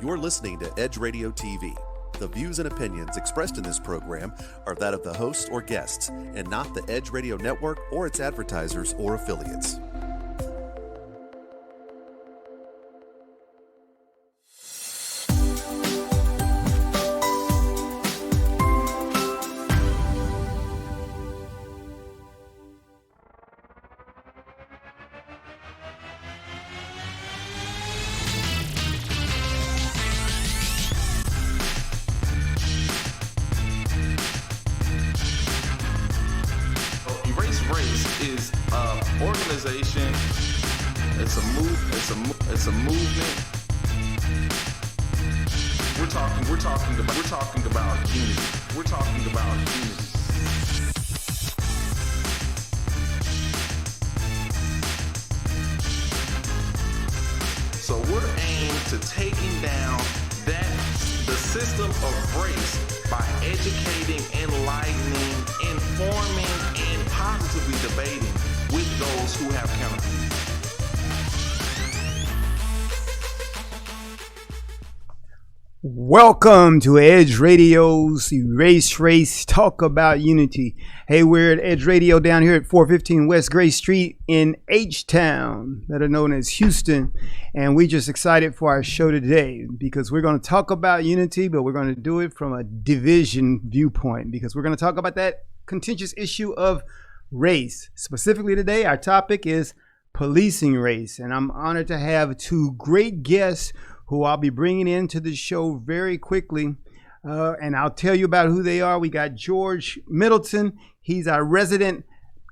You're listening to Edge Radio TV. The views and opinions expressed in this program are that of the hosts or guests, and not the Edge Radio Network or its advertisers or affiliates. Organization. It's a movement. We're talking about unity. We're talking about unity. So we're aimed to taking down the system of race by educating, enlightening, informing, and positively debating with those who have counterviews. Welcome to Edge Radio's Erase Race Talk About Unity. Hey, we're at Edge Radio down here at 415 West Gray Street in H-Town, better known as Houston. And we're just excited for our show today because we're going to talk about unity, but we're going to do it from a division viewpoint because we're going to talk about that contentious issue of race. Specifically today, our topic is policing race. And I'm honored to have two great guests who I'll be bringing into the show very quickly. And I'll tell you about who they are. We got George Middleton. He's our resident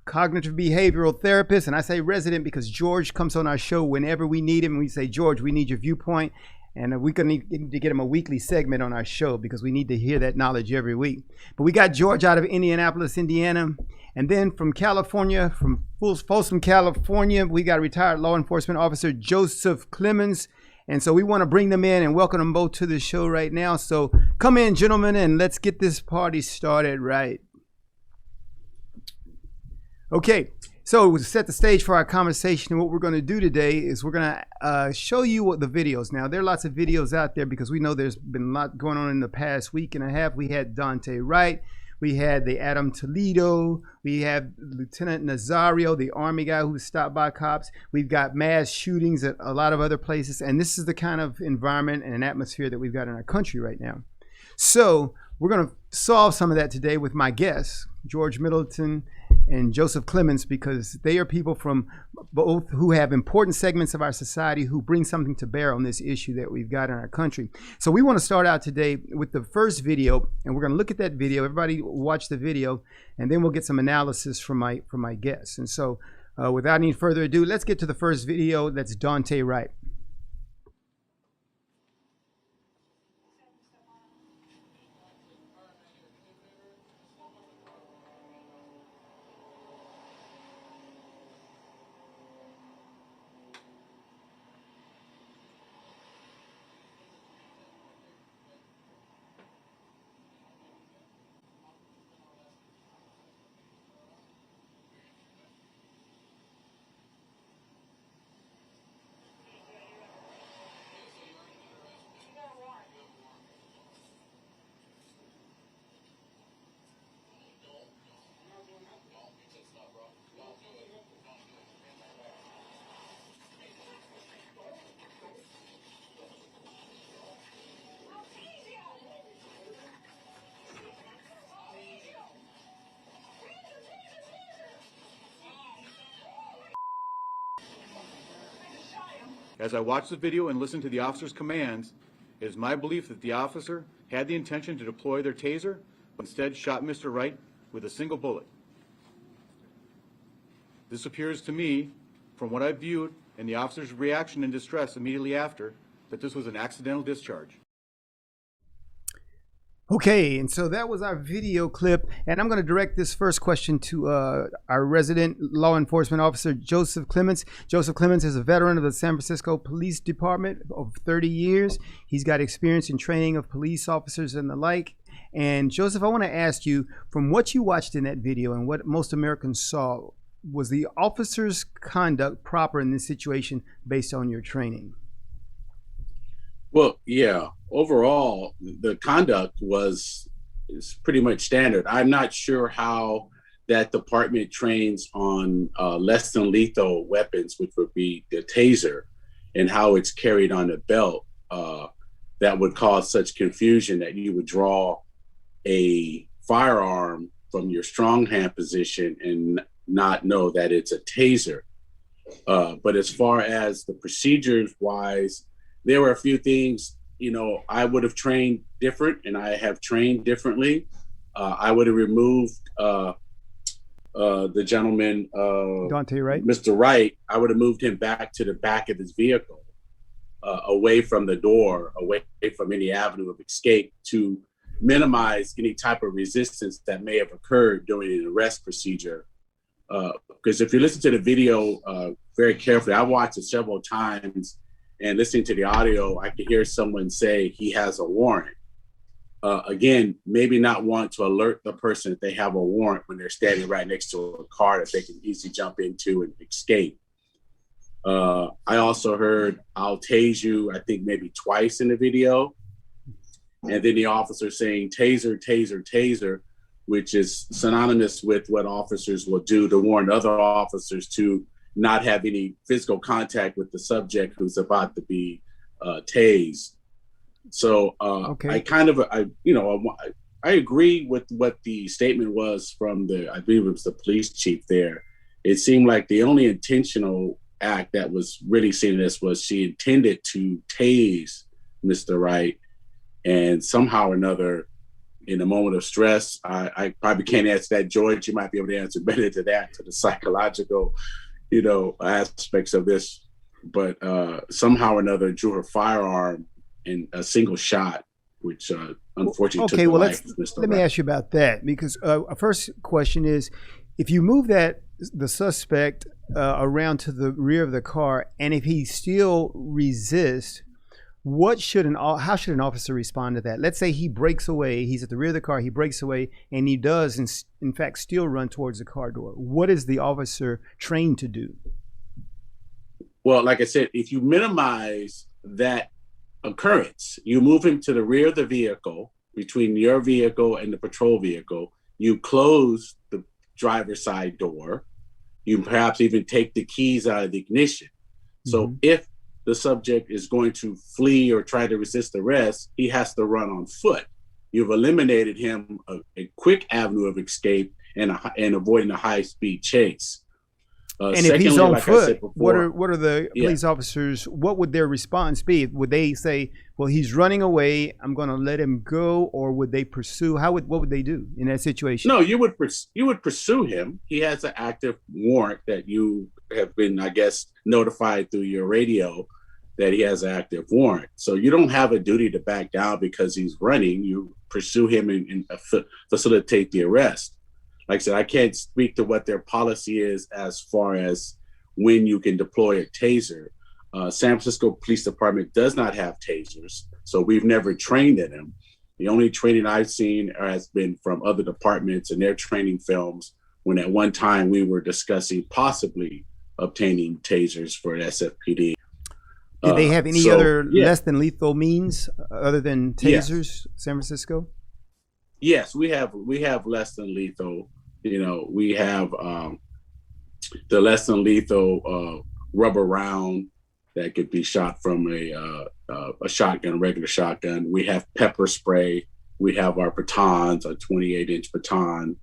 cognitive behavioral therapist. And I say resident because George comes on our show whenever we need him. We say, George, we need your viewpoint. And we're going to need to get him a weekly segment on our show because we need to hear that knowledge every week. But we got George out of Indianapolis, Indiana. And then from California, from Folsom, California, we got retired law enforcement officer Joseph Clemons. And so we want to bring them in and welcome them both to the show right now. So come in, gentlemen, and let's get this party started right. Okay, so to set the stage for our conversation, what we're going to do today is we're going to show you what the videos. Now, there are lots of videos out there because we know there's been a lot going on in the past week and a half. We had Dante Wright. We had the Adam Toledo. We have Lieutenant Nazario, the Army guy who stopped by cops. We've got mass shootings at a lot of other places. And this is the kind of environment and an atmosphere that we've got in our country right now. So we're going to solve some of that today with my guests, George Middleton and Joseph Clemons, because they are people from both who have important segments of our society who bring something to bear on this issue that we've got in our country. So we want to start out today with the first video, and we're going to look at that video. Everybody watch the video, and then we'll get some analysis from my guests. And so without any further ado, let's get to the first video. That's Dante Wright. As I watched the video and listened to the officer's commands, it is my belief that the officer had the intention to deploy their taser, but instead shot Mr. Wright with a single bullet. This appears to me, from what I viewed and the officer's reaction and distress immediately after, that this was an accidental discharge. Okay, and so that was our video clip, and I'm going to direct this first question to our resident law enforcement officer, Joseph Clemons. Joseph Clemons is a veteran of the San Francisco Police Department of 30 years. He's got experience in training of police officers and the like. And Joseph, I want to ask you, from what you watched in that video and what most Americans saw, was the officer's conduct proper in this situation based on your training? Well, yeah. Overall, the conduct is pretty much standard. I'm not sure how that department trains on less than lethal weapons, which would be the taser, and how it's carried on a belt. That would cause such confusion that you would draw a firearm from your strong hand position and not know that it's a taser. But as far as the procedures wise, there were a few things, I would have trained different, and I have trained differently. I would have removed the gentleman, Dante, right? Mr. Wright. I would have moved him back to the back of his vehicle, away from the door, away from any avenue of escape, to minimize any type of resistance that may have occurred during an arrest procedure. Because if you listen to the video very carefully, I watched it several times, and listening to the audio, I could hear someone say he has a warrant. Again, maybe not want to alert the person that they have a warrant when they're standing right next to a car that they can easily jump into and escape. I also heard, "I'll tase you," I think maybe twice in the video. And then the officer saying, "Taser, taser, taser," which is synonymous with what officers will do to warn other officers to not have any physical contact with the subject who's about to be tased. So Okay. I agree with what the statement was from I believe it was the police chief there. It seemed like the only intentional act that was really seen in this was she intended to tase Mr. Wright, and somehow or another, in a moment of stress, I probably can't answer that. George, you might be able to answer better to that, to the psychological, aspects of this. But somehow or another drew her firearm in a single shot, which unfortunately took the life of Mr. Let me ask you about that, because first question is, if you move the suspect around to the rear of the car, and if he still resists, how should an officer respond to that? Let's say he breaks away, he's at the rear of the car, he breaks away, and he does in fact still run towards the car door. What is the officer trained to do? Well, like I said, if you minimize that occurrence, you move him to the rear of the vehicle, between your vehicle and the patrol vehicle, you close the driver's side door, you perhaps even take the keys out of the ignition. So if the subject is going to flee or try to resist arrest, he has to run on foot. You've eliminated him a quick avenue of escape and avoiding a high-speed chase. And if he's on foot, what are the police officers, what would their response be? Would they say, well, he's running away, I'm going to let him go, or would they pursue? What would they do in that situation? No, you would pursue him. He has an active warrant that you have been, I guess, notified through your radio that he has an active warrant. So you don't have a duty to back down because he's running. You pursue him and facilitate the arrest. Like I said, I can't speak to what their policy is as far as when you can deploy a taser. San Francisco Police Department does not have tasers, so we've never trained in them. The only training I've seen has been from other departments and their training films, when at one time we were discussing possibly obtaining tasers for SFPD. Did they have any other less than lethal means other than tasers, San Francisco? Yes, we have less than lethal. We have the less than lethal rubber round that could be shot from a shotgun, a regular shotgun. We have pepper spray. We have our batons, a 28-inch baton.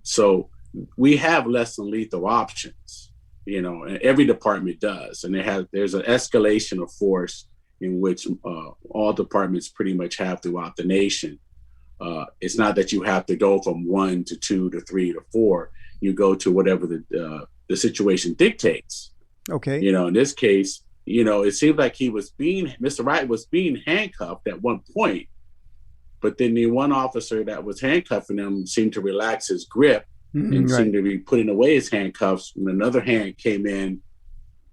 So we have less than lethal options, and every department does. And there's an escalation of force in which all departments pretty much have throughout the nation. It's not that you have to go from 1 to 2 to 3 to 4. You go to whatever the situation dictates. Okay. In this case, it seemed like Mr. Wright was being handcuffed at one point, but then the one officer that was handcuffing him seemed to relax his grip and seemed to be putting away his handcuffs when another hand came in.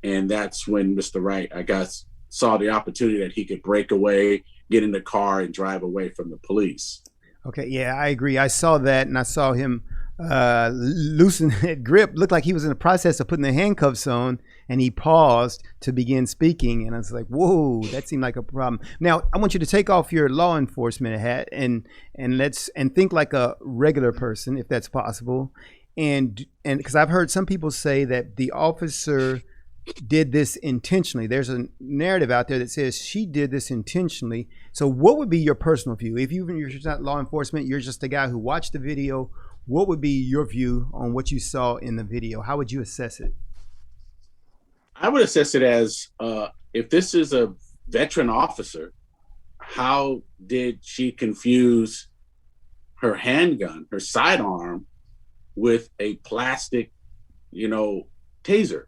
And that's when Mr. Wright, I guess, saw the opportunity that he could break away, get in the car, and drive away from the police. Okay, yeah, I agree. I saw that, and I saw him loosen that grip. Looked like he was in the process of putting the handcuffs on, and he paused to begin speaking. And I was like, "Whoa, that seemed like a problem." Now, I want you to take off your law enforcement hat and think like a regular person, if that's possible. And because I've heard some people say that the officer did this intentionally. There's a narrative out there that says she did this intentionally. So, what would be your personal view? If you're just not law enforcement, you're just a guy who watched the video. What would be your view on what you saw in the video? How would you assess it? I would assess it as if this is a veteran officer, how did she confuse her handgun, her sidearm, with a plastic, taser?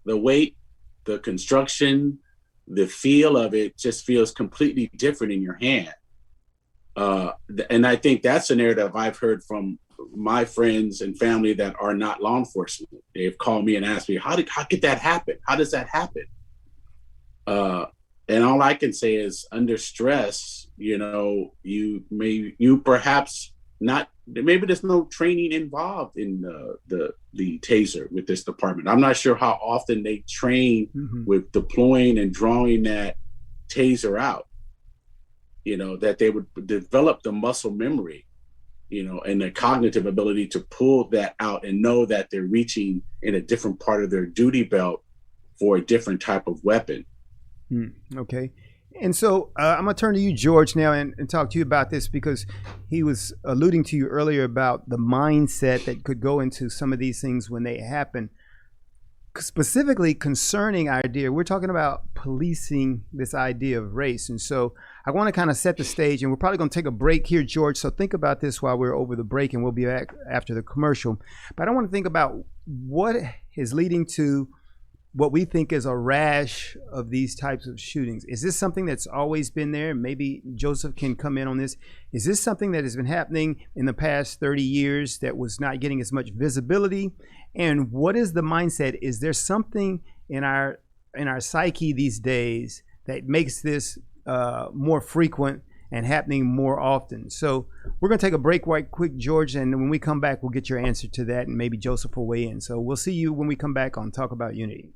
The weight, the construction, the feel of it just feels completely different in your hand. And I think that's a narrative I've heard from my friends and family that are not law enforcement. They've called me and asked me, how could that happen? How does that happen? And all I can say is under stress, you perhaps not, maybe there's no training involved in the taser with this department. I'm not sure how often they train with deploying and drawing that taser out, that they would develop the muscle memory, and the cognitive ability to pull that out and know that they're reaching in a different part of their duty belt for a different type of weapon. Okay. And so I'm going to turn to you, George, now and talk to you about this, because he was alluding to you earlier about the mindset that could go into some of these things when they happen. Specifically concerning idea, we're talking about policing this idea of race. And so I want to kind of set the stage, and we're probably going to take a break here, George. So think about this while we're over the break, and we'll be back after the commercial. But I want to think about what is leading to what we think is a rash of these types of shootings. Is this something that's always been there? Maybe Joseph can come in on this. Is this something that has been happening in the past 30 years that was not getting as much visibility? And what is the mindset? Is there something in our psyche these days that makes this more frequent and happening more often? So we're going to take a break right quick, George, and when we come back, we'll get your answer to that, and maybe Joseph will weigh in. So we'll see you when we come back on Talk About Unity.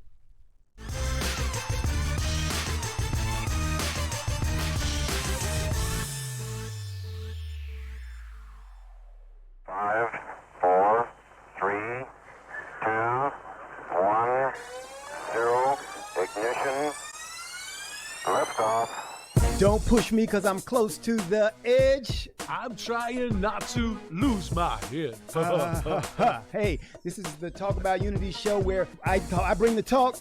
5, 4, 3, 2, 1, 0, ignition, liftoff. Don't push me because I'm close to the edge. I'm trying not to lose my head. Hey, this is the Talk About Unity show where I bring the talk.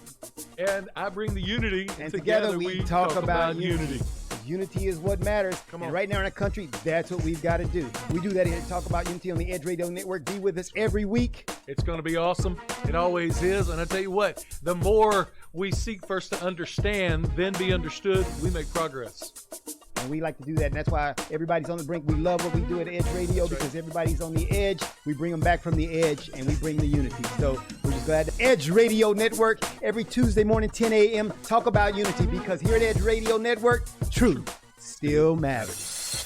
And I bring the unity. And together we talk about unity. Unity is what matters. Come on. And right now in our country, that's what we've got to do. We do that here at Talk About Unity on the Edge Radio Network. Be with us every week. It's going to be awesome. It always is. And I tell you what, the more we seek first to understand, then be understood, we make progress. And we like to do that. And that's why everybody's on the brink. We love what we do at Edge Radio because everybody's on the edge. We bring them back from the edge and we bring the unity. So we're just glad. Edge Radio Network every Tuesday morning, 10 a.m. Talk About Unity, because here at Edge Radio Network, truth still matters.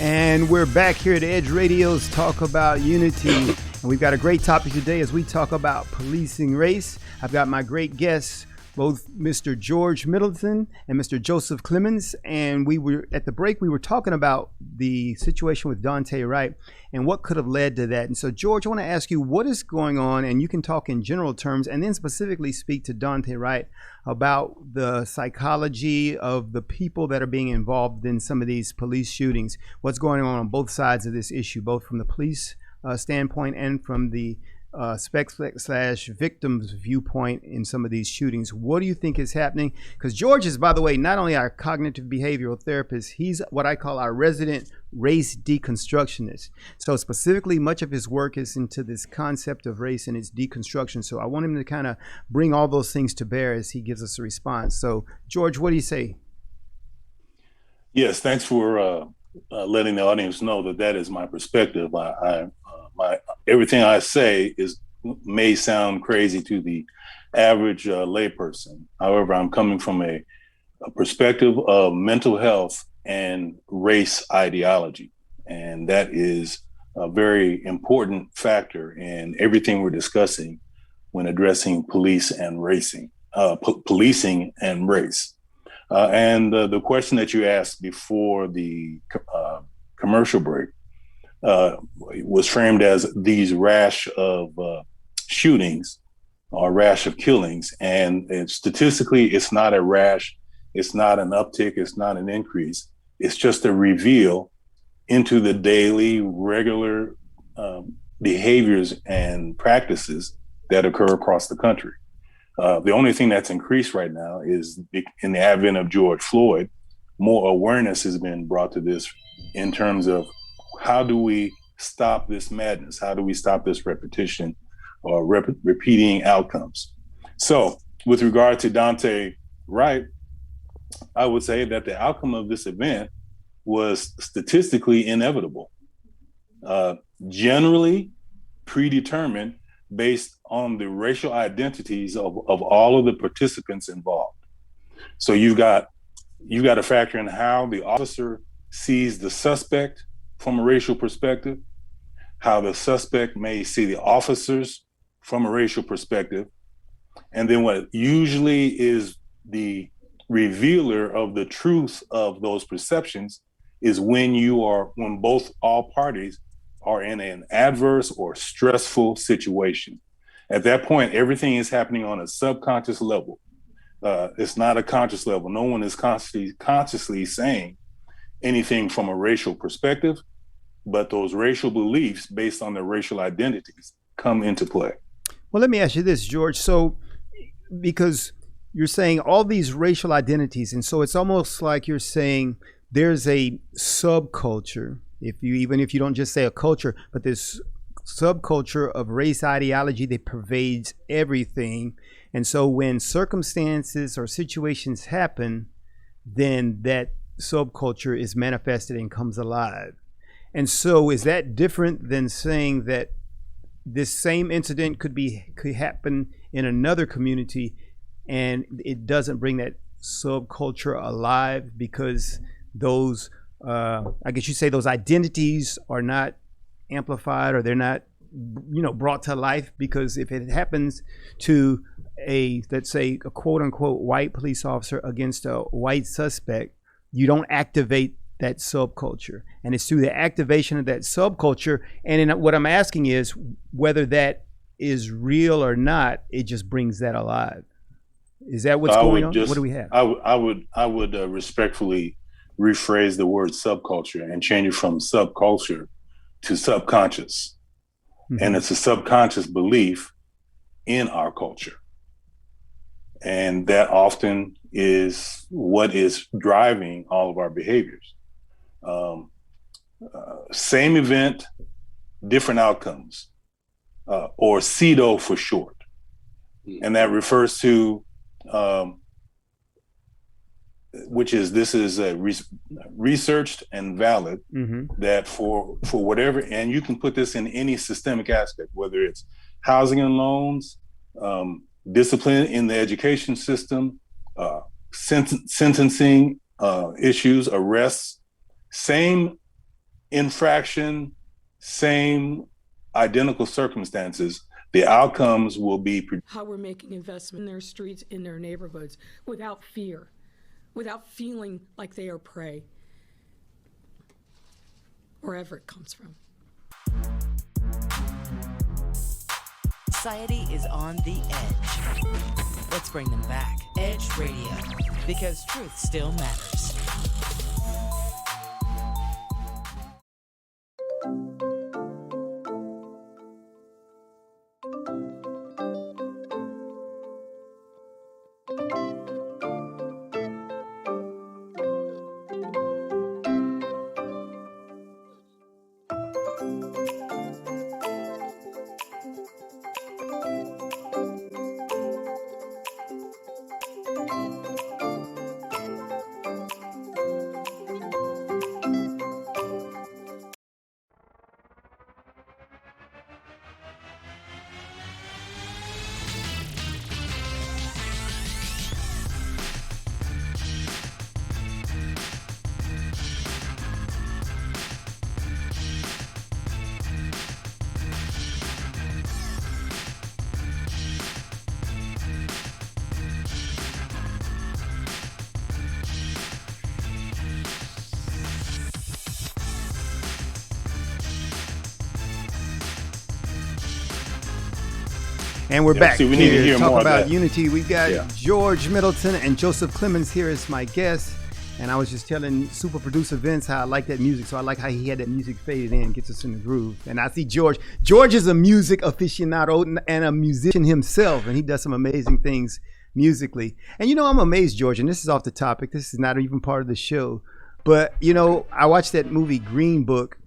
And we're back here at Edge Radio's Talk About Unity. And we've got a great topic today as we talk about policing race. I've got my great guests, both Mr. George Middleton and Mr. Joseph Clemons. And we were at the break, we were talking about the situation with Daunte Wright and what could have led to that. And so, George, I want to ask you what is going on, and you can talk in general terms and then specifically speak to Daunte Wright about the psychology of the people that are being involved in some of these police shootings. What's going on both sides of this issue, both from the police standpoint and from the victims viewpoint in some of these shootings. What do you think is happening? Because George is, by the way, not only our cognitive behavioral therapist, he's what I call our resident race deconstructionist. So specifically, much of his work is into this concept of race and its deconstruction. So I want him to kind of bring all those things to bear as he gives us a response. So George, what do you say? Yes, thanks for letting the audience know that that is my perspective. Everything I say may sound crazy to the average layperson. However, I'm coming from a perspective of mental health and race ideology. And that is a very important factor in everything we're discussing when addressing policing and race. And the question that you asked before the commercial break was framed as these rash of shootings or rash of killings. And statistically, it's not a rash. It's not an uptick. It's not an increase. It's just a reveal into the daily, regular behaviors and practices that occur across the country. The only thing that's increased right now is in the advent of George Floyd, more awareness has been brought to this in terms of how do we stop this madness? How do we stop this repetition or repeating outcomes? So with regard to Daunte Wright, I would say that the outcome of this event was statistically inevitable, generally predetermined based on the racial identities of all of the participants involved. So you've got to factor in how the officer sees the suspect from a racial perspective, how the suspect may see the officers from a racial perspective, and then what usually is the revealer of the truth of those perceptions is when all parties are in an adverse or stressful situation. At that point, everything is happening on a subconscious level. It's not a conscious level. No one is consciously saying anything from a racial perspective, but those racial beliefs based on their racial identities come into play. Well, let me ask you this, George. So, because you're saying all these racial identities, and so it's almost like you're saying there's a subculture, even if you don't just say a culture, but this subculture of race ideology that pervades everything. And so when circumstances or situations happen, then that subculture is manifested and comes alive. And so is that different than saying that this same incident could happen in another community and it doesn't bring that subculture alive because those, I guess you say those identities are not amplified or they're not, brought to life? Because if it happens to let's say a quote unquote white police officer against a white suspect, you don't activate that subculture. And it's through the activation of that subculture. And what I'm asking is whether that is real or not, it just brings that alive. Is that what's going on? What do we have? I would respectfully rephrase the word subculture and change it from subculture to subconscious. Mm-hmm. And it's a subconscious belief in our culture. And that often is what is driving all of our behaviors. Same event, different outcomes, or CEDO for short. And that refers to, this is researched and valid, mm-hmm. that for whatever, and you can put this in any systemic aspect, whether it's housing and loans, discipline in the education system, sentencing issues, arrests, same infraction, same identical circumstances, the outcomes will be. How we're making investment in their streets, in their neighborhoods, without fear, without feeling like they are prey, wherever it comes from. Society is on the edge. Let's bring them back. Edge Radio, because truth still matters. And we're back we need to hear talk more about of that. unity. We've got George Middleton and Joseph Clemons here as my guests. And I was just telling super producer Vince how I like that music. So I like how he had that music faded in, gets us in the groove. And I see George. George is a music aficionado and a musician himself. And he does some amazing things musically. And, you know, I'm amazed, George, and this is off the topic. This is not even part of the show. But, you know, I watched that movie Green Book.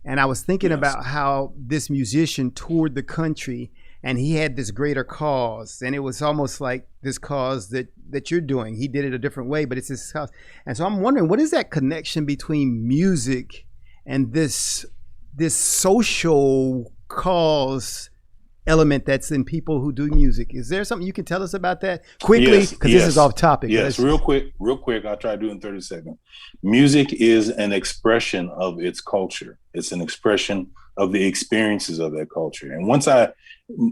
And I was thinking about how this musician toured the country. And he had this greater cause, and it was almost like this cause that you're doing. He did it a different way, but it's his cause. And so I'm wondering, what is that connection between music and this social cause element that's in people who do music? Is there something you can tell us about that quickly? Because this is off topic. Yes, real quick. I'll try to do it in 30 seconds. Music is an expression of its culture. It's an expression of the experiences of that culture. And once I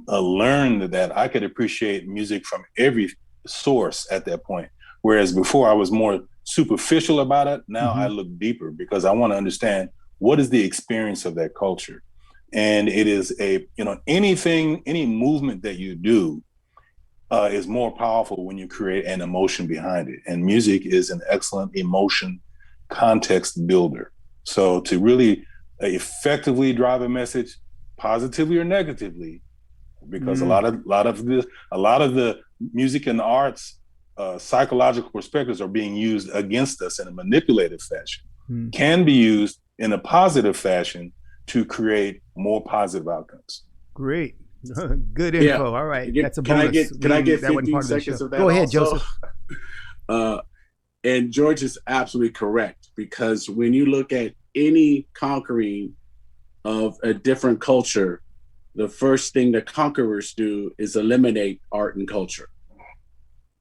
learned that, I could appreciate music from every source at that point. Whereas before I was more superficial about it. Now I look deeper because I want to understand what is the experience of that culture. And it is any movement that you do is more powerful when you create an emotion behind it. And music is an excellent emotion context builder. So to really effectively drive a message positively or negatively, because a lot of the music and arts psychological perspectives are being used against us in a manipulative fashion, can be used in a positive fashion to create more positive outcomes. Great. Good info. Yeah. All right. That's a bonus. Can I get 15 seconds of that? Go ahead, also? Joseph. And George is absolutely correct, because when you look at any conquering of a different culture, the first thing the conquerors do is eliminate art and culture.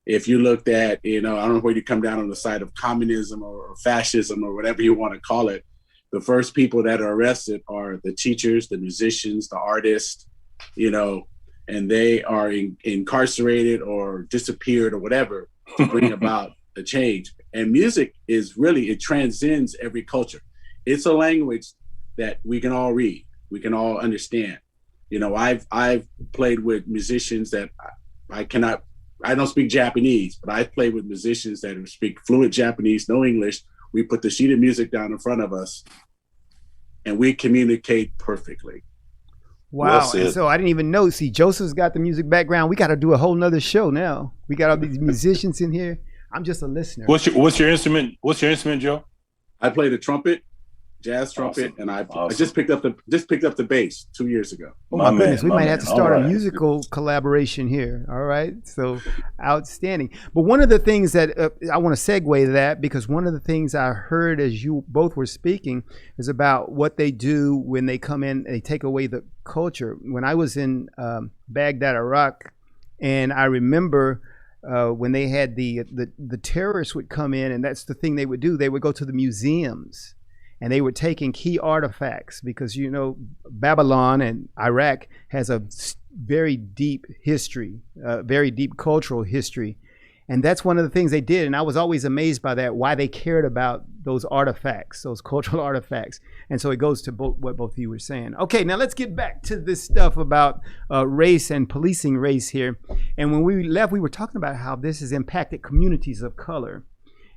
If you looked at, I don't know where you come down on the side of communism or fascism or whatever you want to call it, the first people that are arrested are the teachers, the musicians, the artists, and they are incarcerated or disappeared or whatever to bring about a change. And music is really, it transcends every culture. It's a language that we can all read, we can all understand. I've played with musicians that I don't speak Japanese, but I've played with musicians that speak fluent Japanese, no English. We put the sheet of music down in front of us and we communicate perfectly. Wow. Well, and so I didn't even know. See, Joseph's got the music background. We got to do a whole nother show now. We got all these musicians in here. I'm just a listener. What's your instrument? What's your instrument, Joe? I play the trumpet, jazz trumpet, and I just picked up the bass 2 years ago. Oh my goodness, we might have to start a musical collaboration here. All right, so outstanding. But one of the things that I want to segue to that, because one of the things I heard as you both were speaking is about what they do when they come in, they take away the culture. When I was in Baghdad, Iraq, and I remember when they had the terrorists would come in, and that's the thing they would do. They would go to the museums. and they were taking key artifacts because, you know, Babylon and Iraq has a very deep history, very deep cultural history. And that's one of the things they did. And I was always amazed by that, why they cared about those artifacts, those cultural artifacts. And so it goes to what both of you were saying. Okay, now let's get back to this stuff about race and policing race here. And when we left, we were talking about how this has impacted communities of color.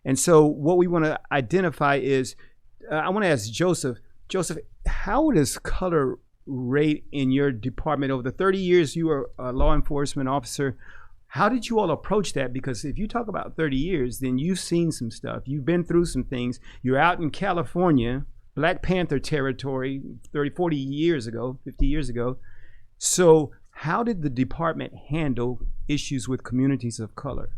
And so what we want to identify is, I want to ask Joseph, how does color rate in your department over the 30 years you were a law enforcement officer? How did you all approach that? Because if you talk about 30 years, then you've seen some stuff. You've been through some things. You're out in California, Black Panther territory 30, 40 years ago, 50 years ago. So how did the department handle issues with communities of color?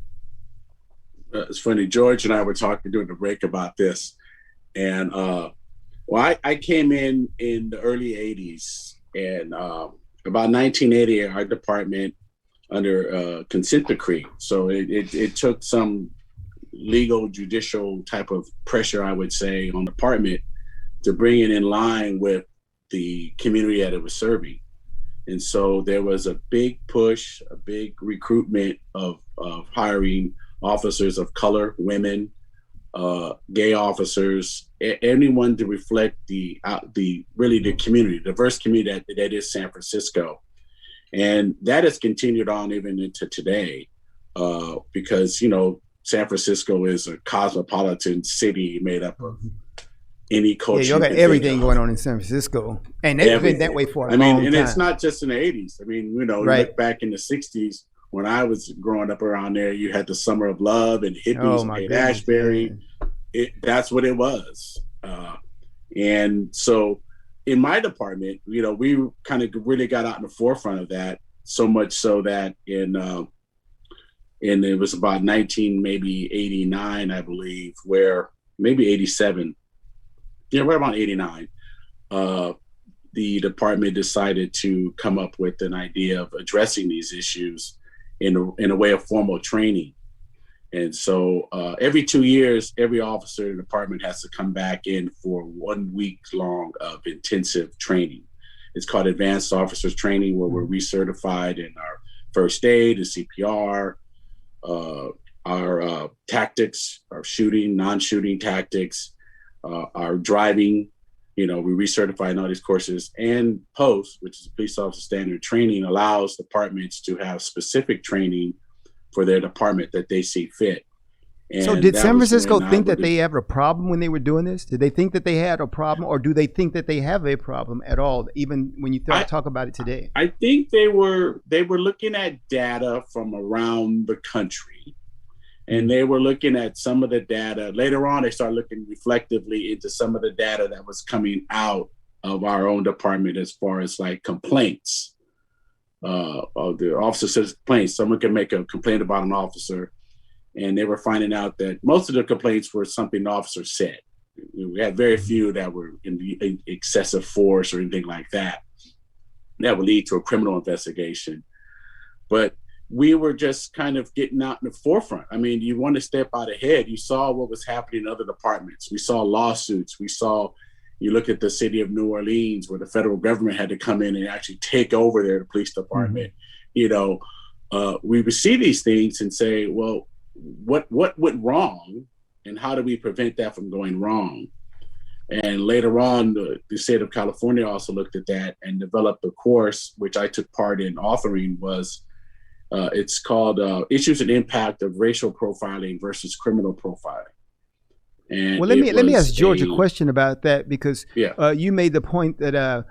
It's funny, George and I were talking during the break about this. And I came in the early 80s, and about 1980, our department under consent decree. So it took some legal, judicial type of pressure, I would say, on the department to bring it in line with the community that it was serving. And so there was a big push, a big recruitment of hiring officers of color, women, gay officers, anyone to reflect the community, diverse community that is San Francisco. And that has continued on even into today, because, you know, San Francisco is a cosmopolitan city made up of any culture. Yeah, you got everything going on in San Francisco. And they've been that way for a long time. It's not just in the 80s. I mean, you know, right. Look back in the 60s, when I was growing up around there, you had the Summer of Love and hippies and Ashbury. That's what it was. And so in my department, you know, we kind of really got out in the forefront of that, so much so that and it was about 1989, I believe, where maybe 87. Yeah, right around 89. The department decided to come up with an idea of addressing these issues in a way of formal training. And so every 2 years, every officer in the department has to come back in for 1 week long of intensive training. It's called advanced officers training, where we're recertified in our first aid, the CPR, our tactics, our shooting, non-shooting tactics, our driving. You know, we recertify in all these courses, and POST, which is police officer standard training, allows departments to have specific training for their department that they see fit. And so did San Francisco think that they have a problem when they were doing this? Did they think that they had a problem, or do they think that they have a problem at all, even when you talk about it today? I think they were looking at data from around the country, and they were looking at some of the data. Later on, they started looking reflectively into some of the data that was coming out of our own department as far as like complaints. Of the officer says complaints. Someone can make a complaint about an officer, and they were finding out that most of the complaints were something the officer said. We had very few that were in excessive force or anything like that. That would lead to a criminal investigation. But we were just kind of getting out in the forefront. I mean, you want to step out ahead. You saw what was happening in other departments. We saw lawsuits. You look at the city of New Orleans, where the federal government had to come in and actually take over their police department. You know, we would see these things and say, well, what went wrong, and how do we prevent that from going wrong? And later on, the state of California also looked at that and developed a course, which I took part in authoring. It's called Issues and Impact of Racial Profiling versus Criminal Profiling. And well, let me ask George a question about that, because you made the point that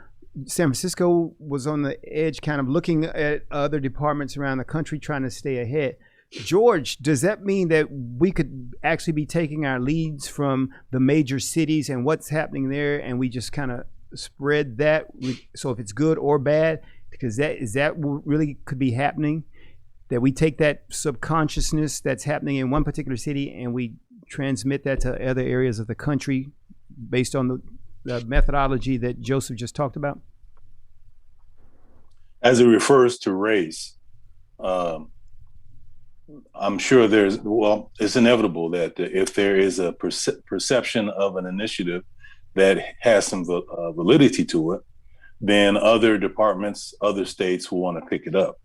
San Francisco was on the edge, kind of looking at other departments around the country, trying to stay ahead. George, does that mean that we could actually be taking our leads from the major cities and what's happening there, and we just kind of spread that? So if it's good or bad, because is that what really could be happening? That we take that subconsciousness that's happening in one particular city and we transmit that to other areas of the country based on the methodology that Joseph just talked about? As it refers to race, I'm sure it's inevitable that if there is a perception of an initiative that has some validity to it, then other departments, other states will want to pick it up.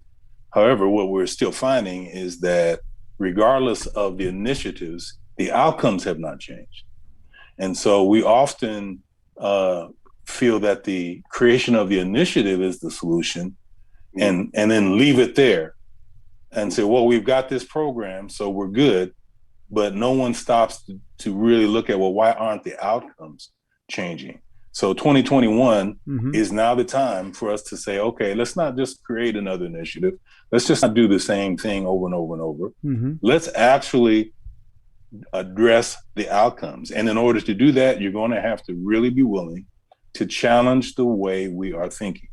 However, what we're still finding is that regardless of the initiatives, the outcomes have not changed. And so we often feel that the creation of the initiative is the solution, and then leave it there and say, well, we've got this program, so we're good. But no one stops to really look at, well, why aren't the outcomes changing? So 2021 is now the time for us to say, okay, let's not just create another initiative. Let's just not do the same thing over and over and over. Let's actually address the outcomes. And in order to do that, you're going to have to really be willing to challenge the way we are thinking.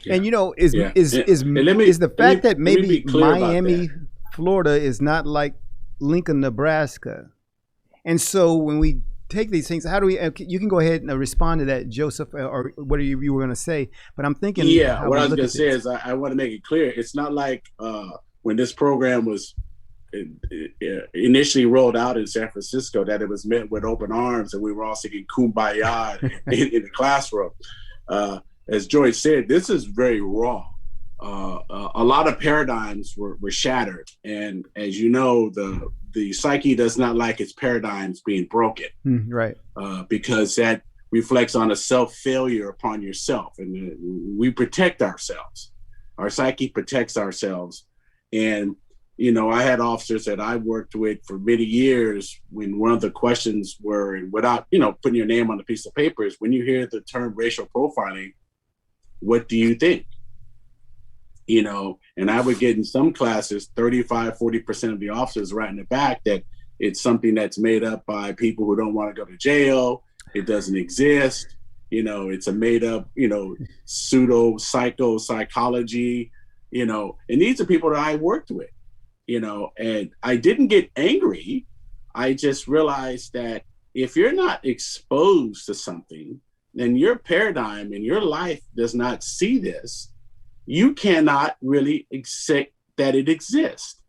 And is the fact that maybe Miami, Florida is not like Lincoln, Nebraska. And so when we take these things, how do we, you can go ahead and respond to that, Joseph, or what you were going to say, but I'm thinking. Yeah, what I was going to say is I want to make it clear. It's not like when this program was initially rolled out in San Francisco that it was met with open arms and we were all singing Kumbaya in the classroom. As Joy said, this is very raw. A lot of paradigms were shattered, and as you know, the psyche does not like its paradigms being broken, right? Because that reflects on a self-failure upon yourself, and we protect ourselves. Our psyche protects ourselves, and I had officers that I worked with for many years. When one of the questions were, and without putting your name on a piece of paper, is when you hear the term racial profiling, what do you think? And I would get in some classes, 40% of the officers right in the back that it's something that's made up by people who don't want to go to jail. It doesn't exist. It's a made up, pseudo psychology, and these are people that I worked with, and I didn't get angry. I just realized that if you're not exposed to something, then your paradigm and your life does not see this, you cannot really accept that it exists.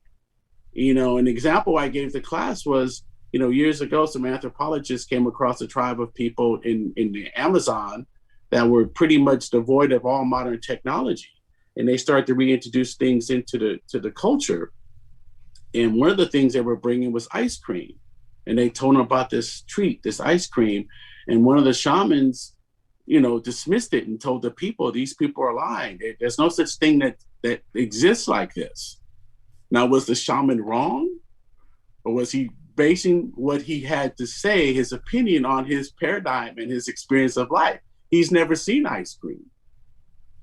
An example I gave the class was, years ago, some anthropologists came across a tribe of people in the Amazon that were pretty much devoid of all modern technology. And they started to reintroduce things into the culture. And one of the things they were bringing was ice cream. And they told them about this treat, this ice cream. And one of the shamans, dismissed it and told the people, these people are lying. There's no such thing that exists like this. Now, was the shaman wrong? Or was he basing what he had to say, his opinion, on his paradigm and his experience of life? He's never seen ice cream.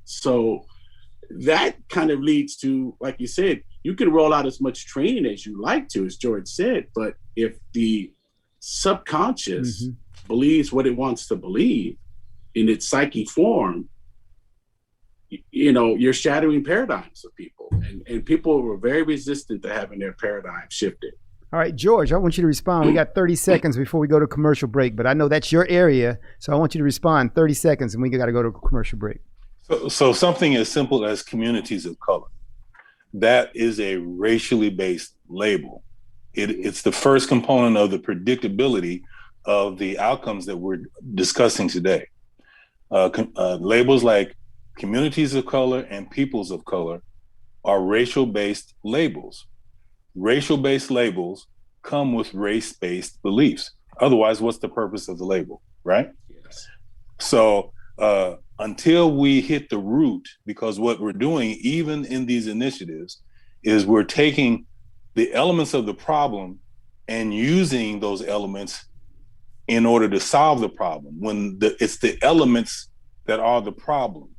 So that kind of leads to, like you said, you can roll out as much training as you like to, as George said, but if the subconscious believes what it wants to believe in its psyche form, you're shattering paradigms of people, and people were very resistant to having their paradigm shifted. All right, George, I want you to respond. We got 30 seconds before we go to commercial break, but I know that's your area, so I want you to respond 30 seconds, and we got to go to commercial break. So something as simple as communities of color, that is a racially based label. It's the first component of the predictability of the outcomes that we're discussing today. Labels like communities of color and peoples of color are racial-based labels. Racial-based labels come with race-based beliefs. Otherwise, what's the purpose of the label, right? Yes. So until we hit the root, because what we're doing, even in these initiatives, is we're taking the elements of the problem and using those elements in order to solve the problem, when it's the elements that are the problem.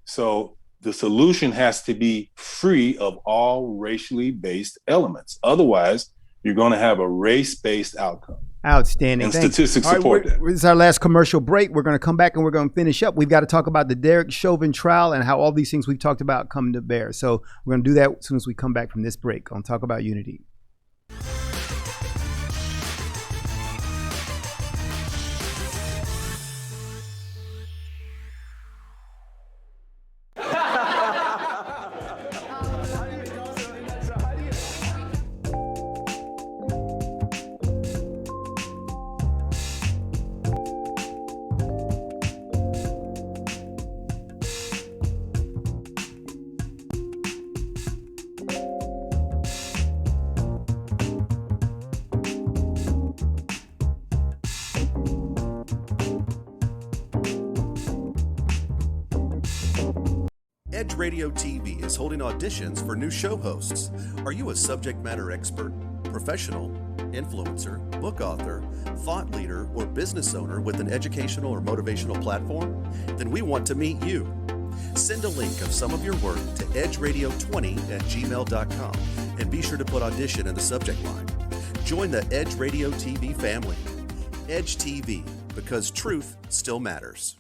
So the solution has to be free of all racially based elements. Otherwise, you're going to have a race-based outcome. Outstanding. And Thanks. statistics All right, support that. This is our last commercial break. We're going to come back and we're going to finish up. We've got to talk about the Derek Chauvin trial and how all these things we've talked about come to bear. So we're going to do that as soon as we come back from this break on Talk About Unity. Edge Radio TV is holding auditions for new show hosts. Are you a subject matter expert, professional, influencer, book author, thought leader, or business owner with an educational or motivational platform? Then we want to meet you. Send a link of some of your work to edgeradio20@gmail.com and be sure to put audition in the subject line. Join the Edge Radio TV family. Edge TV, because truth still matters.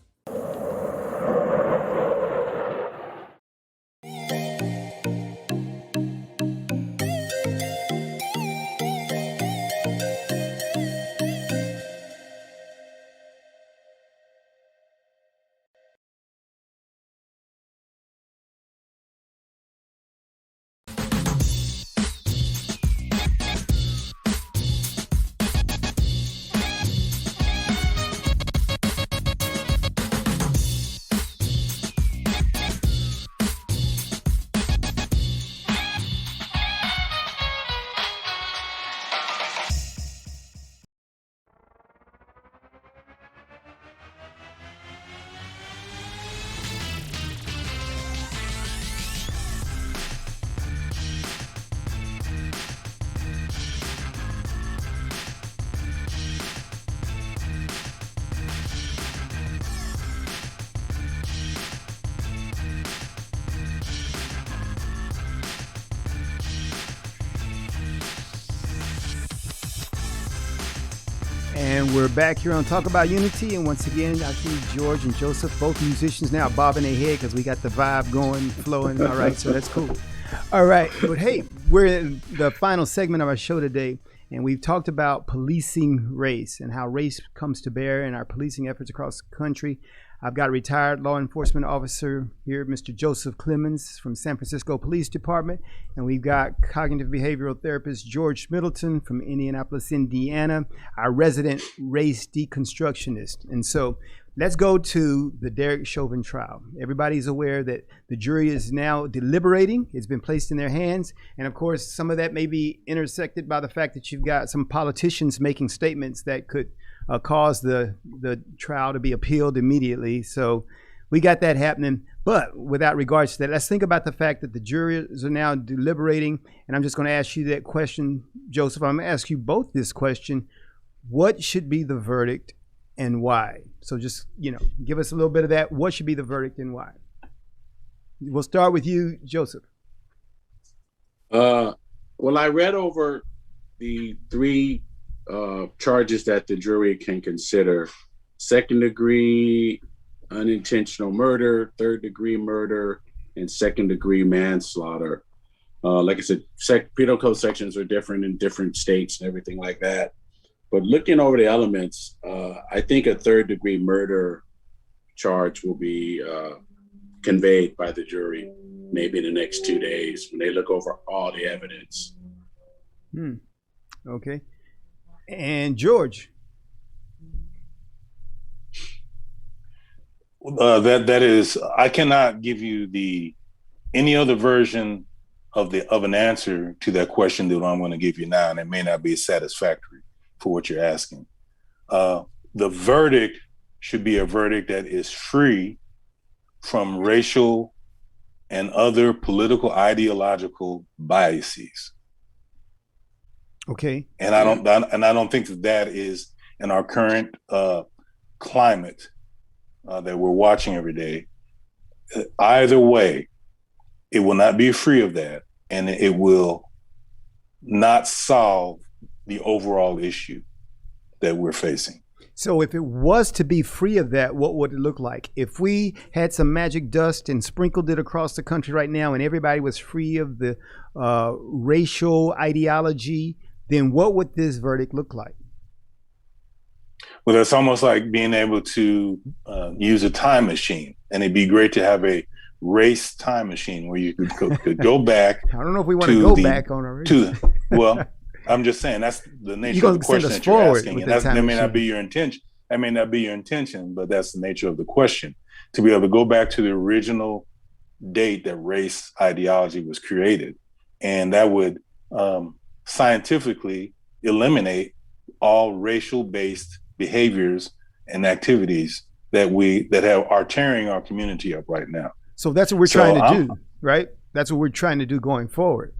And we're back here on Talk About Unity. And once again, I see George and Joseph, both musicians now, bobbing their head because we got the vibe going, flowing. All right, so that's cool. All right, but hey, we're in the final segment of our show today, and we've talked about policing race and how race comes to bear in our policing efforts across the country. I've got a retired law enforcement officer here, Mr. Joseph Clemons from San Francisco Police Department. And we've got cognitive behavioral therapist George Middleton from Indianapolis, Indiana, our resident race deconstructionist. And so let's go to the Derek Chauvin trial. Everybody's aware that the jury is now deliberating. It's been placed in their hands. And of course, some of that may be intersected by the fact that you've got some politicians making statements that could cause the trial to be appealed immediately. So we got that happening. But without regards to that, let's think about the fact that the jurors are now deliberating. And I'm just going to ask you that question, Joseph. I'm going to ask you both this question. What should be the verdict and why? So just, give us a little bit of that. What should be the verdict and why? We'll start with you, Joseph. Well, I read over the three charges that the jury can consider: second degree unintentional murder, third degree murder, and second degree manslaughter. Like I said, penal code sections are different in different states and everything like that. But looking over the elements, I think a third degree murder charge will be conveyed by the jury maybe in the next 2 days when they look over all the evidence. Okay. And George. That is, I cannot give you any other version of an answer to that question that I'm going to give you now, and it may not be satisfactory for what you're asking. The verdict should be a verdict that is free from racial and other political ideological biases. Okay. And I don't think that is in our current climate that we're watching every day. Either way, it will not be free of that, and it will not solve the overall issue that we're facing. So if it was to be free of that, what would it look like? If we had some magic dust and sprinkled it across the country right now and everybody was free of the racial ideology, then what would this verdict look like? Well, it's almost like being able to use a time machine, and it'd be great to have a race time machine where you could go back. I don't know if we want to go back on a race. Well, I'm just saying that's the nature of the question that you're asking, and that may not be your intention. That may not be your intention, but that's the nature of the question. To be able to go back to the original date that race ideology was created, and that would scientifically eliminate all racial-based behaviors and activities that are tearing our community up right now. So that's what we're trying to do, right? That's what we're trying to do going forward.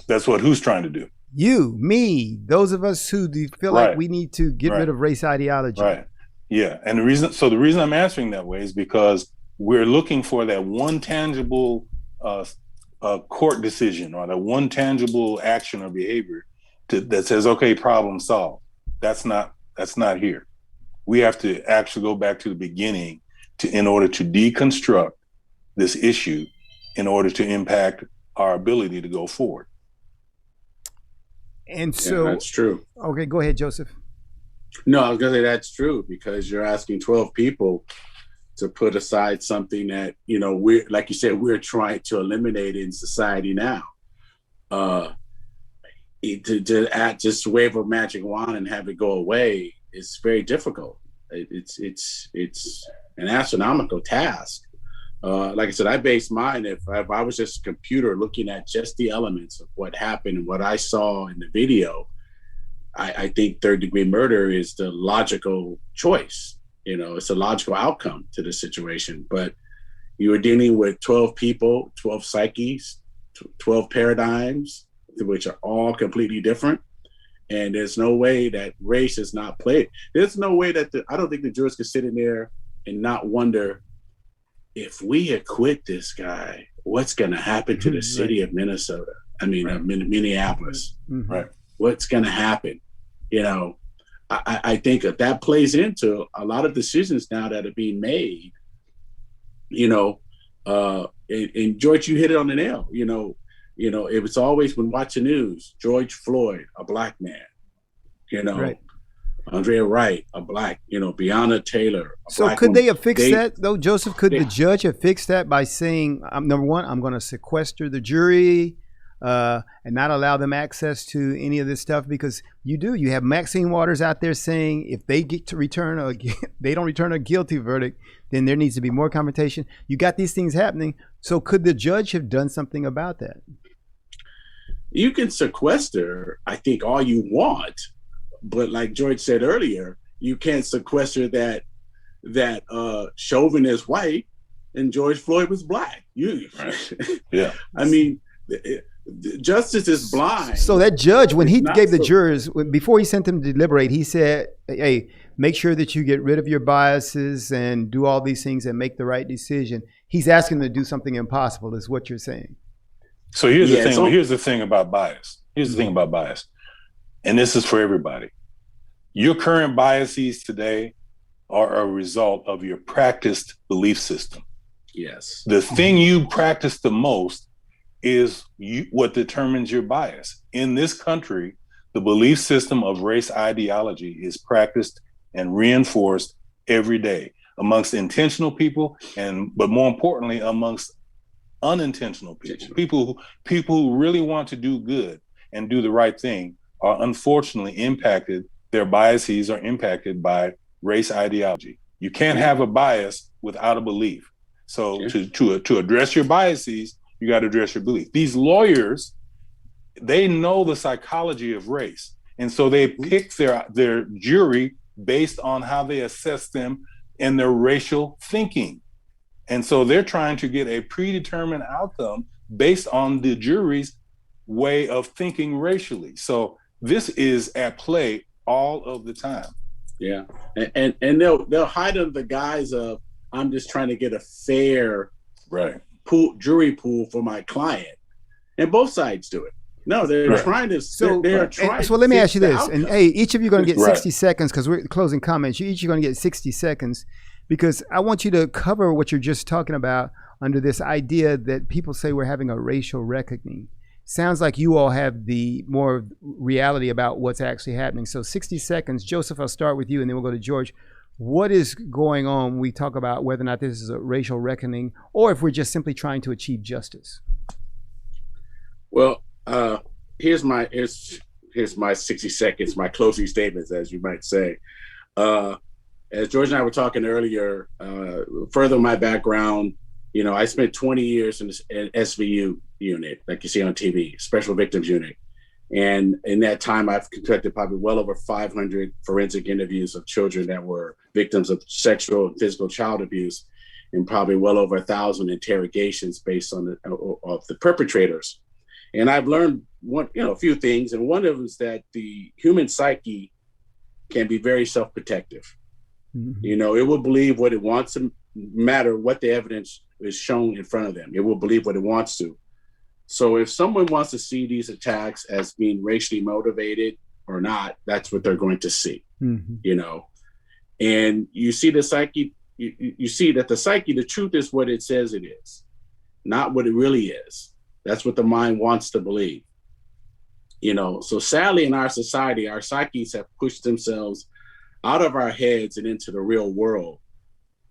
That's what who's trying to do? You, me, those of us who feel like we need to get rid of race ideology. Right. Yeah. And the reason I'm answering that way is because we're looking for that one tangible court decision or that one tangible action or behavior that says, okay, problem solved. That's not here. We have to actually go back to the beginning in order to deconstruct this issue in order to impact our ability to go forward. And so that's true. Okay, go ahead, Joseph. No, I was gonna say that's true because you're asking 12 people to put aside something that, we're, like you said, we're trying to eliminate in society now. To add, just wave a magic wand and have it go away is very difficult. It's an astronomical task. Like I said, I base mine, if I was just a computer looking at just the elements of what happened and what I saw in the video, I think third-degree murder is the logical choice. It's a logical outcome to the situation. But you were dealing with 12 people, 12 psyches, 12 paradigms, which are all completely different. And there's no way that race is not played. There's no way that I don't think the jurors could sit in there and not wonder, if we acquit this guy, what's going to happen to the city of Minnesota? I mean, Minneapolis, right? What's going to happen? I think that plays into a lot of decisions now that are being made. And George, you hit it on the nail. It was always when watching news, George Floyd, a black man, right. Andrea Wright, a black, Breonna Taylor. So could they have fixed that though, Joseph? Could the judge have fixed that by saying, number one, I'm going to sequester the jury and not allow them access to any of this stuff? Because you have Maxine Waters out there saying if they get to they don't return a guilty verdict, then there needs to be more confrontation. You got these things happening. So could the judge have done something about that? You can sequester, I think, all you want. But like George said earlier, you can't sequester that Chauvin is white and George Floyd was black. Yeah. I mean, justice is blind. So that judge, when he gave the jurors, before he sent them to deliberate, he said, hey, make sure that you get rid of your biases and do all these things and make the right decision. He's asking them to do something impossible, is what you're saying. So here's the thing. Here's the thing about bias. And this is for everybody. Your current biases today are a result of your practiced belief system. Yes. The thing you practice the most is what determines your bias. In this country, the belief system of race ideology is practiced and reinforced every day amongst intentional people, but more importantly, amongst unintentional people. People who really want to do good and do the right thing are unfortunately impacted. Their biases are impacted by race ideology. You can't have a bias without a belief. So to address your biases, you got to address your belief. These lawyers, they know the psychology of race. And so they pick their jury based on how they assess them in their racial thinking. And so they're trying to get a predetermined outcome based on the jury's way of thinking racially. So this is at play all of the time. Yeah. And they'll hide under the guise of, I'm just trying to get a fair jury pool for my client. And both sides do it. No, they're trying to. So let me ask you this. And hey, each of you are going to get 60 seconds because we're closing comments. You each are going to get 60 seconds because I want you to cover what you're just talking about under this idea that people say we're having a racial reckoning. Sounds like you all have the more reality about what's actually happening. So 60 seconds. Joseph, I'll start with you and then we'll go to George. What is going on when we talk about whether or not this is a racial reckoning or if we're just simply trying to achieve justice? Well, here's my 60 seconds, my closing statements, as you might say. As George and I were talking earlier, further my background, I spent 20 years in an SVU unit, like you see on TV, Special Victims Unit. And in that time, I've conducted probably well over 500 forensic interviews of children that were victims of sexual and physical child abuse. and probably well over 1,000 interrogations based on of the perpetrators. And I've learned a few things, and one of them is that the human psyche can be very self-protective. Mm-hmm. It will believe what it wants to, matter what the evidence is shown in front of them. It will believe what it wants to. So if someone wants to see these attacks as being racially motivated or not, that's what they're going to see. Mm-hmm. And you see the psyche, you see that the psyche, the truth is what it says it is, not what it really is. That's what the mind wants to believe. So sadly in our society, our psyches have pushed themselves out of our heads and into the real world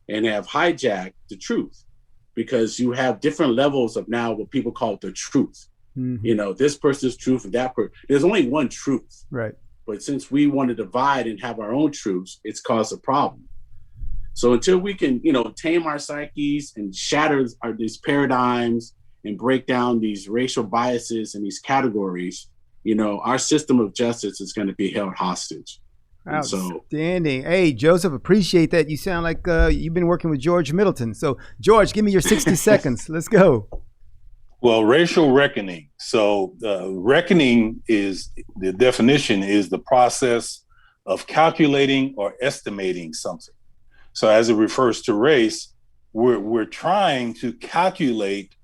and have hijacked the truth, because you have different levels of now what people call the truth. Mm-hmm. This person's truth and that person. There's only one truth. Right. But since we want to divide and have our own truths, it's caused a problem. So until we can, tame our psyches and shatter these paradigms and break down these racial biases and these categories, our system of justice is going to be held hostage. Outstanding. Hey, Joseph, appreciate that. You sound like you've been working with George Middleton. So, George, give me your 60 seconds. Let's go. Well, racial reckoning. So, reckoning is, the definition is the process of calculating or estimating something. So, as it refers to race, we're trying to calculate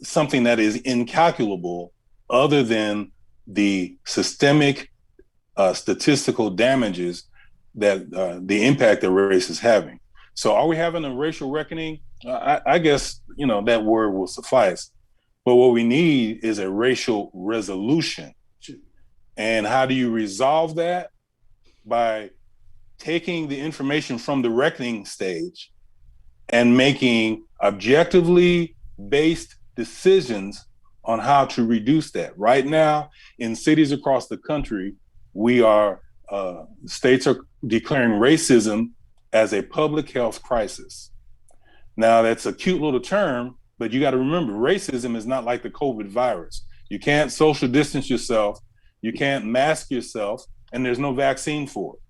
something that is incalculable, other than the systemic statistical damages that the impact that race is having. So are we having a racial reckoning? I guess, that word will suffice. But what we need is a racial resolution. And how do you resolve that? By taking the information from the reckoning stage and making objectively based decisions on how to reduce that. Right now, in cities across the country, states are declaring racism as a public health crisis. Now, that's a cute little term, but you got to remember, racism is not like the COVID virus. You can't social distance yourself, you can't mask yourself, and there's no vaccine for it.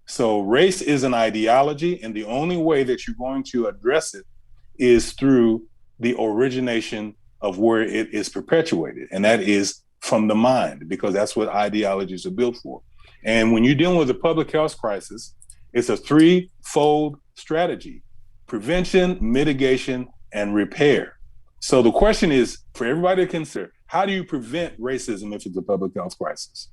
So race is an ideology, and the only way that you're going to address it is through the origination of where it is perpetuated, and that is from the mind, because that's what ideologies are built for. And when you're dealing with a public health crisis, it's a threefold strategy: prevention, mitigation, and repair. So the question is for everybody to consider: how do you prevent racism if it's a public health crisis?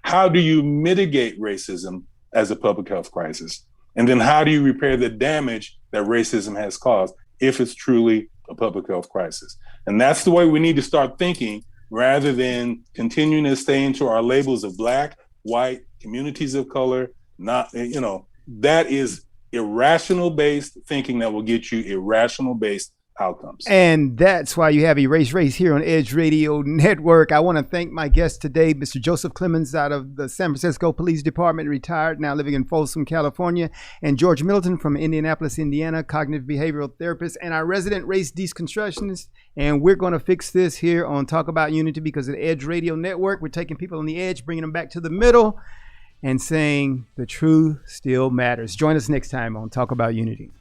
How do you mitigate racism as a public health crisis? And then how do you repair the damage that racism has caused if it's truly a public health crisis? And that's the way we need to start thinking, rather than continuing to stay into our labels of Black, white, communities of color. That is irrational based thinking that will get you irrational based outcomes. And that's why you have Erase Race here on Edge Radio Network. I want to thank my guest today, Mr. Joseph Clemons, out of the San Francisco Police Department, retired, now living in Folsom, California, and George Middleton from Indianapolis, Indiana, cognitive behavioral therapist, and our resident race deconstructionist. And we're going to fix this here on Talk About Unity, because at Edge Radio Network, we're taking people on the edge, bringing them back to the middle, and saying the truth still matters. Join us next time on Talk About Unity.